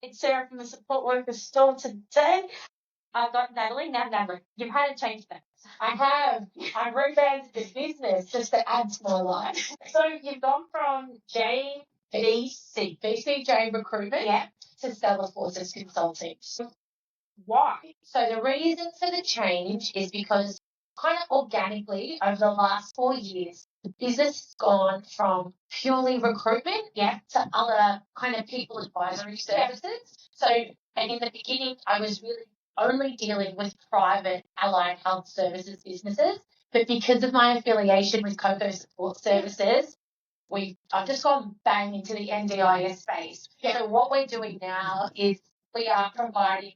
It's Sarah from the Support Worker Store. Today I've got Natalie. Now, Natalie, you've had to change things. I have. I revamped the business just to add to my life. So you've gone from BCJ Recruitment to StellaFortis Consulting. Why? So the reason for the change is because kind of organically over the last 4 years, the business has gone from purely recruitment to other kind of people advisory services. So, and in the beginning, I was really only dealing with private allied health services businesses. But because of my affiliation with Coco Support Services, I've just gone bang into the NDIS space. So what we're doing now is we are providing,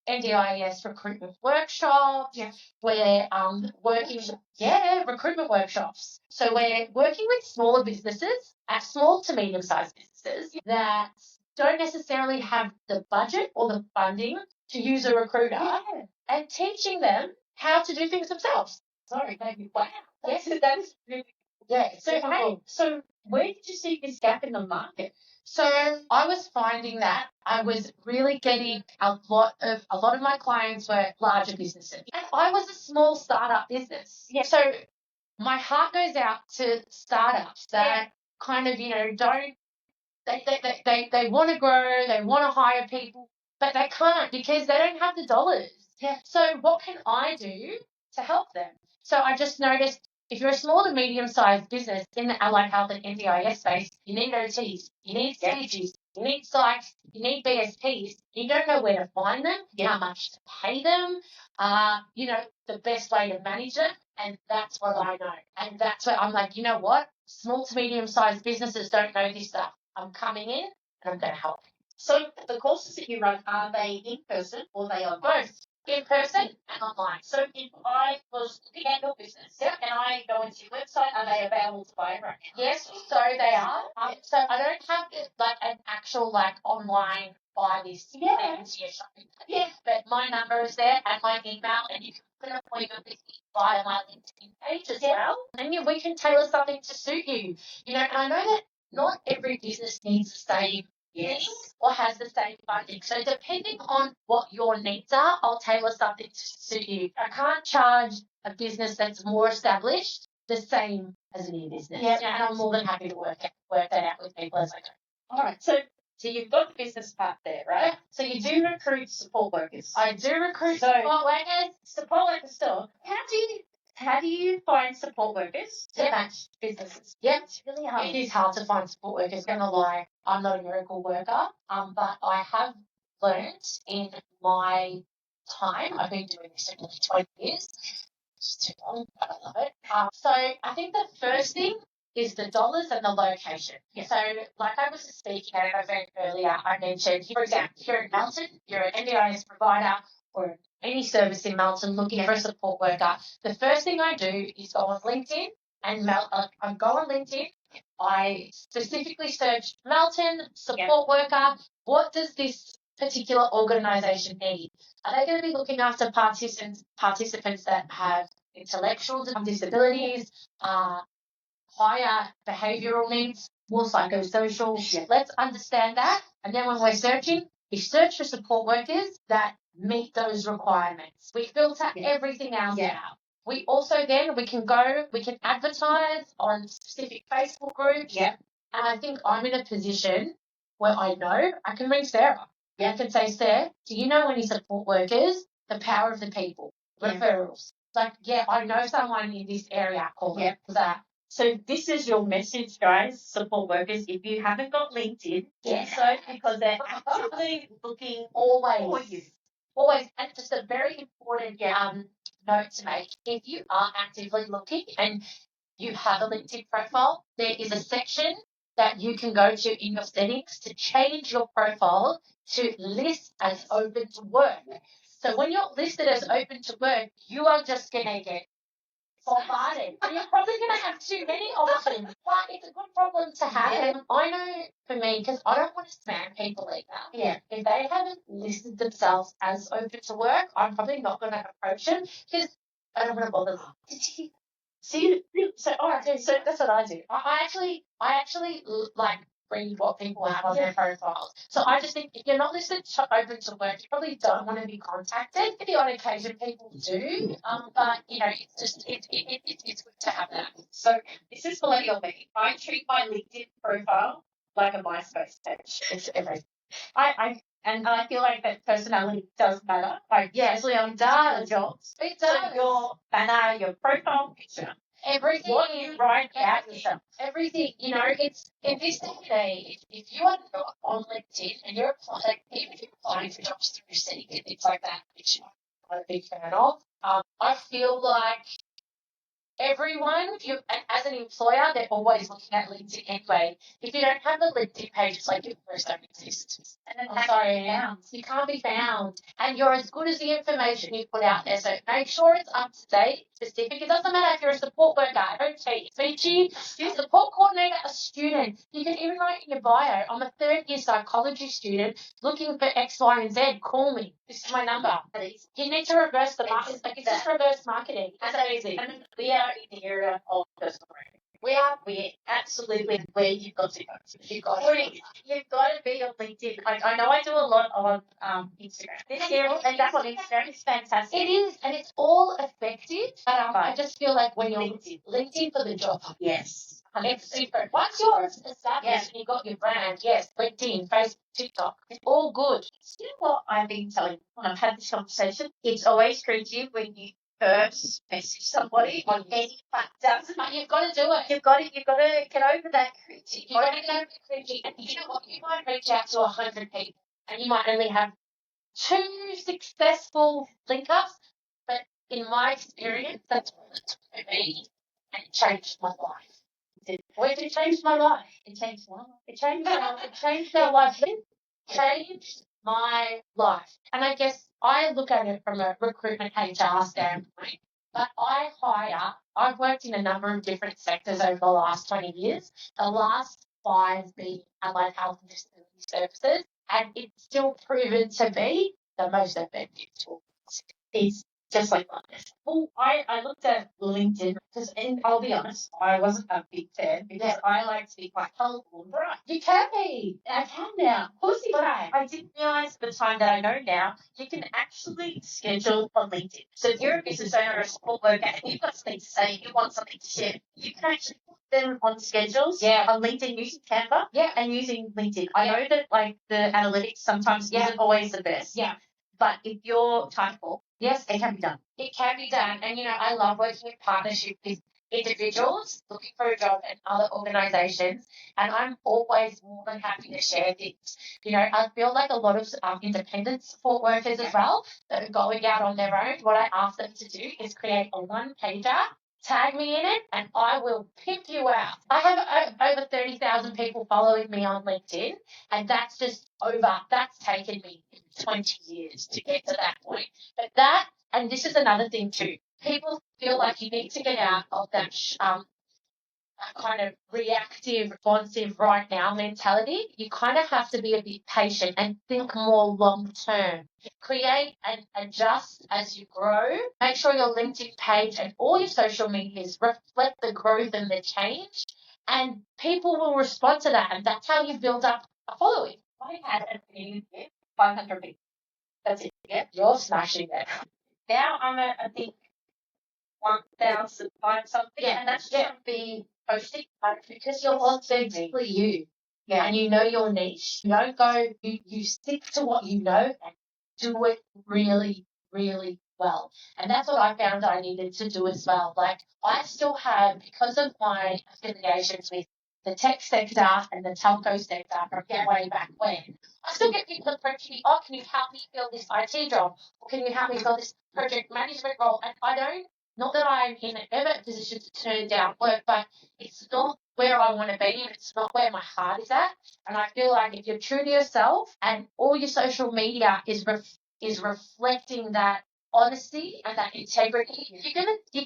NDIS recruitment workshops. We're working, recruitment workshops. So we're working with smaller businesses, small to medium-sized businesses that don't necessarily have the budget or the funding to use a recruiter and teaching them how to do things themselves. Sorry, baby. Wow. Yes, that is really So where did you see this gap in the market? So I was finding that I was really getting a lot of my clients were larger businesses, and I was a small startup business. So my heart goes out to startups that kind of don't they want to grow, they want to hire people, but they can't because they don't have the dollars. So what can I do to help them? So I just noticed if you're a small to medium-sized business in the allied health and NDIS space, you need OTs, you need CGs, you need psychs, you need BSPs. You don't know where to find them, how much to pay them, the best way to manage it, and that's what I know. And that's where I'm like, you know what? Small to medium-sized businesses don't know this stuff. I'm coming in and I'm going to help. So the courses that you run, are they in person or are they online? Both. In person and online. So if I was looking at your business and I go into your website, are they available to buy right now? Yes, so they are. So I don't have like an actual online buy this thing shopping. But my number is there and my email, and you can put an appointment with me via my LinkedIn page as well. And we can tailor something to suit you. And I know that not every business needs the same thing or has the same funding. So depending on what your needs are, I'll tailor something to suit you. I can't charge a business that's more established the same as a new business. And I'm more than happy to work that out with people as I go. All right. So you've got the business part there, right? So you do recruit support workers. I do recruit support workers. Support workers still. How do you find support workers to match businesses? It's really hard. It is hard to find support workers. I'm gonna lie, I'm not a miracle worker. But I have learned in my time. I've been doing this for nearly 20 years. It's too long, but I love it. So I think the first thing is the dollars and the location. So like I was speaking at an event earlier, I mentioned, for example, if you're in Melton, you're an NDIS provider or any service in Melton looking for a support worker, the first thing I do is go on LinkedIn and I specifically search Melton support worker. What does this particular organisation need? Are they going to be looking after participants that have intellectual disabilities, higher behavioural needs, more psychosocial? Let's understand that. And then when we're searching, we search for support workers that meet those requirements. We filter everything else out. We also we can advertise on specific Facebook groups. And I think I'm in a position where I know I can ring Sarah. I can say, Sarah, do you know any support workers? The power of the people. Referrals. Like, I know someone in this area. Call them. That. So this is your message, guys, support workers. If you haven't got LinkedIn, do so, because they're actively looking for you. Always. And just a very important note to make. If you are actively looking and you have a LinkedIn profile, there is a section that you can go to in your settings to change your profile to list as open to work. So when you're listed as open to work, you are just going to get bombarded. And you're probably going to have too many options. But it's a good problem to have. And I know for me, because I don't want to spam people either. If they haven't listed themselves as open to work, I'm probably not going to approach them because I don't want to bother them. So that's what I do. I actually read what people have on their profiles. So I just think if you're not listed open to work, you probably don't want to be contacted. Maybe on occasion people do, but it's just it's good to have that. So this is millennial me. I treat my LinkedIn profile like a MySpace page. It's everything. I feel like that personality does matter. Like, especially on data jobs. It So does. your banner, your profile picture, Everything. what you write about yourself. Everything. It's in this day and age, if you are not on LinkedIn and you're applying, like, even if you're applying for jobs through Seek and things like that, which I'm not a big fan of, I feel like everyone, as an employer, they're always looking at LinkedIn anyway. If you don't have a LinkedIn page, it's like your posts don't exist. And I'm sorry, you can't be found. And you're as good as the information you put out there. So make sure it's up to date, specific. It doesn't matter if you're a support worker, OT, speechy, support coordinator, a student. You can even write in your bio, I'm a third-year psychology student looking for X, Y, and Z. Call me. This is my number. You need to reverse the market. Like, it's just reverse marketing. It's amazing. And we are in the era of personal branding. We're absolutely where you've got to go. You've got to be on LinkedIn. I know I do a lot on Instagram. And that's on Instagram is fantastic. It is, and it's all effective. But I just feel like when you're LinkedIn for the job. Yes. It's different. Once you're established and you've got your brand, yes, LinkedIn, Facebook, TikTok, it's all good. You know what I've been telling you when I've had this conversation? It's always cringy when you first message somebody on any platform. But you've got to do it. You've got to get over that cringy. You've got to get over the cringy. And you know what? You might reach out to 100 people and you might only have 2 successful link-ups, but in my experience, that's what it took for me, and it changed my life. It changed my life. It changed my life. It changed our life. It changed my life. And I guess I look at it from a recruitment HR standpoint, but I've worked in a number of different sectors over the last 20 years, the last 5 being allied health and disability services, and it's still proven to be the most effective tool. It's just like this. Well, I looked at LinkedIn because, and I'll be honest, I wasn't a big fan because I like to be quite colourful and bright. You can be. I can now. Of course you can. I didn't realise at the time that I know now, you can actually schedule on LinkedIn. So if you're a business owner or a support worker and you've got something to say, you want something to share, you can actually put them on schedules on LinkedIn using Canva and using LinkedIn. I know that like the analytics sometimes isn't always the best. Yeah. But if you're typeful, yes, it can be done. It can be done. And, I love working in partnership with individuals looking for a job and other organisations. And I'm always more than happy to share things. I feel like a lot of independent support workers as well that are going out on their own, what I ask them to do is create a one-pager, tag me in it, and I will pimp you out. I have over 30,000 people following me on LinkedIn, and that's taken me 20 years to get to that point. But and this is another thing too, people feel like you need to get out of that kind of reactive, responsive right now mentality. You kind of have to be a bit patient and think more long term. Create and adjust as you grow. Make sure your LinkedIn page and all your social medias reflect the growth and the change, and people will respond to that, and that's how you build up a following. I had a meeting with 500 people. That's it. Yeah, you're smashing it. Now I'm at, I think, 1,000 something, and that's just me posting because you're authentically you. Yeah, and you know your niche. You don't go. You stick to what you know and do it really, really well. And that's what I found I needed to do as well. Like, I still have, because of my affiliations with the tech sector and the telco sector from way back when, I still get people approaching me, can you help me fill this IT job? Or can you help me fill this project management role? And I don't, not that I'm in ever a position to turn down work, but it's not where I want to be and it's not where my heart is at. And I feel like if you're true to yourself and all your social media is reflecting that honesty and that integrity, you're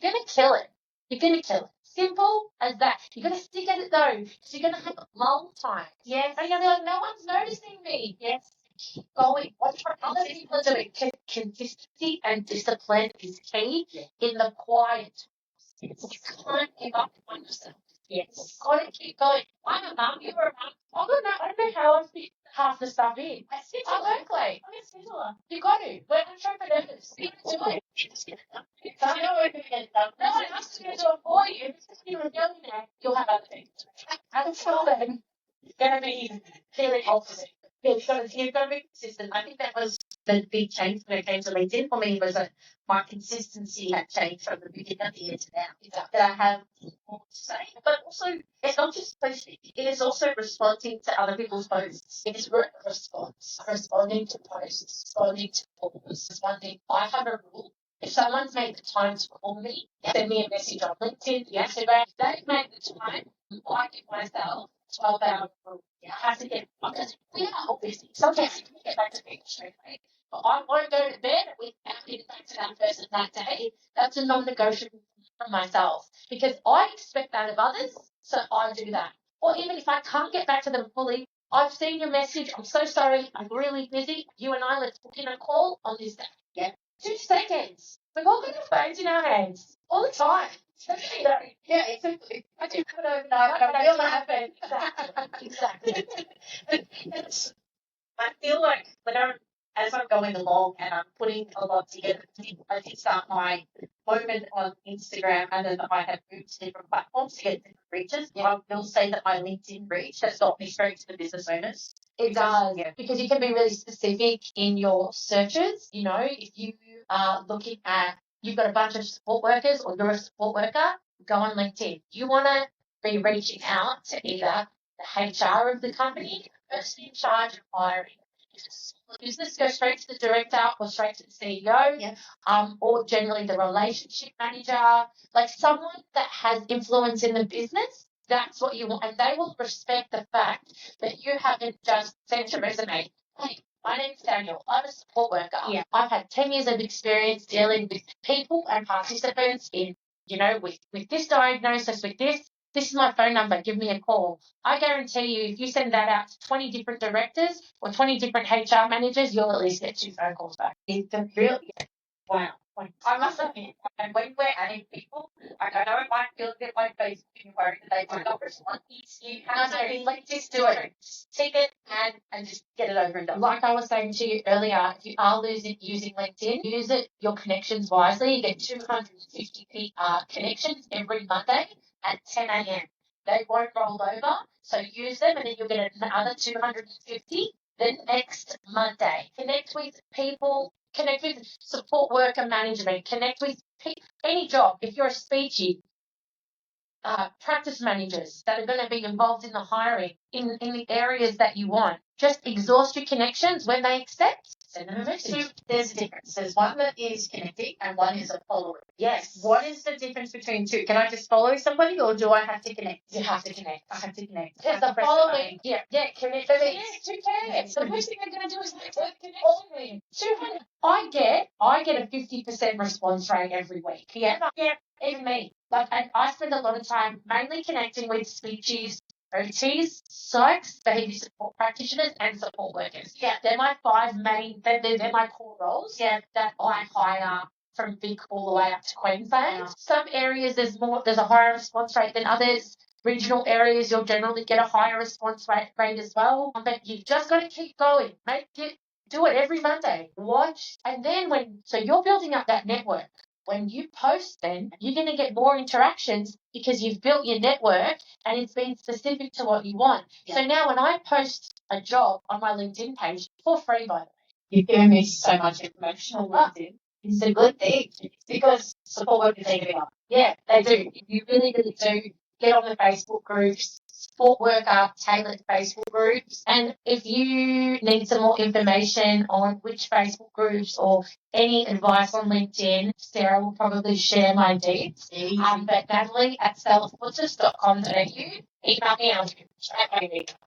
gonna kill it. You're gonna kill it. Simple as that. You're gonna stick at it though, because you're gonna have lull times. Yes. And you're gonna be like, no one's noticing me. Yes. Keep going. Watch what other people are doing. Consistency and discipline is key in the quiet. You can't give up on yourself. Yes. Got to keep going. I'm a mum, you're a mum. I don't know how I fit half the stuff in. Exactly. I'm a scheduler. You got to. We're entrepreneurs. You got to do it. You just get it done. So I know we're going to get it done. No one else is going to do it for you. Because you're a millionaire, you'll have other things. Until then, you're going to be feeling opposite. Yeah, you've got to be consistent. I think that was the big change when it came to LinkedIn for me, was that my consistency had changed from the beginning of the year to now. That I have more to say, but also it's not just posting; it is also responding to other people's posts. It is response, responding to posts, responding to calls, responding. I have a rule. If someone's made the time to call me, send me a message on LinkedIn, Instagram. If they've made the time, I give myself 12-hour rule. You have to get, because we are all busy. Sometimes you can get back to people straight away. But I won't go to bed without getting back to that person that day. That's a non-negotiable for myself, because I expect that of others, so I do that. Or even if I can't get back to them fully, I've seen your message. I'm so sorry. I'm really busy. You and I, let's book in a call on this day. Yeah. 2 seconds. We've all got our phones in our hands all the time. Yeah, exactly. I do put overnight, but I feel that happen. Exactly. I feel like as I'm going along and I'm putting a lot together, I did start my moment on Instagram, and then I have moved to different platforms to get different reaches. Yeah. I will say that my LinkedIn reach has got me straight to the business owners. It does, because you can be really specific in your searches. You know, if you are looking at, you've got a bunch of support workers or you're a support worker, go on LinkedIn. You want to be reaching out to either the HR of the company, person in charge of hiring. Business go straight to the director or straight to the CEO, or generally the relationship manager, like someone that has influence in the business. That's what you want, and they will respect the fact that you haven't just sent your resume. Hey, my name's Daniel. I'm a support worker. Yeah. I've had 10 years of experience dealing with people and participants in, with this diagnosis, with this. This is my phone number. Give me a call. I guarantee you, if you send that out to 20 different directors or 20 different HR managers, you'll at least get 2 phone calls back. It's a real, wow. I must admit, and when we're adding people, I know it might feel a bit like Facebook inquiry that they might not respond. You have to just do it. Take it and just get it over and done. Like I was saying to you earlier, if you are using LinkedIn, use it, your connections wisely. You get 250 connections every Monday at 10 a.m. They won't roll over, so use them, and then you'll get another 250 the next Monday. Connect with people, connect with support worker management, connect with any job. If you're a speechy, practice managers that are going to be involved in the hiring in the areas that you want. Just exhaust your connections. When they accept, send them a message. There's a difference. There's one that is connecting and one is a follower. Yes. What is the difference between two? Can I just follow somebody or do I have to connect? You have to connect. I have to connect. Yes, the following. Yeah, connect. Who cares? The first thing they're going to do is connection. 200. I get a 50% response rate every week. Yeah. Even me. And I spend a lot of time mainly connecting with speechies, OTs, psychs, behaviour support practitioners, and support workers. Yeah, they're my 5 main. They're my core roles. Yeah, that I hire from Vic all the way up to Queensland. Yeah. Some areas there's a higher response rate than others. Regional areas you'll generally get a higher response rate as well. But you've just got to keep going. Do it every Monday. Watch, and then so you're building up that network. When you post, then you're going to get more interactions because you've built your network and it's been specific to what you want. Yeah. So now when I post a job on my LinkedIn page, for free, by the way, you've given me so much information on LinkedIn. It's a good thing because support workers need to be up. Yeah, they do. You really, really do. Get on the Facebook groups, support worker tailored Facebook groups. And if you need some more information on which Facebook groups or any advice on LinkedIn, Sarah will probably share my deeds. But Natalie at StellaFortis.com.au. Email me.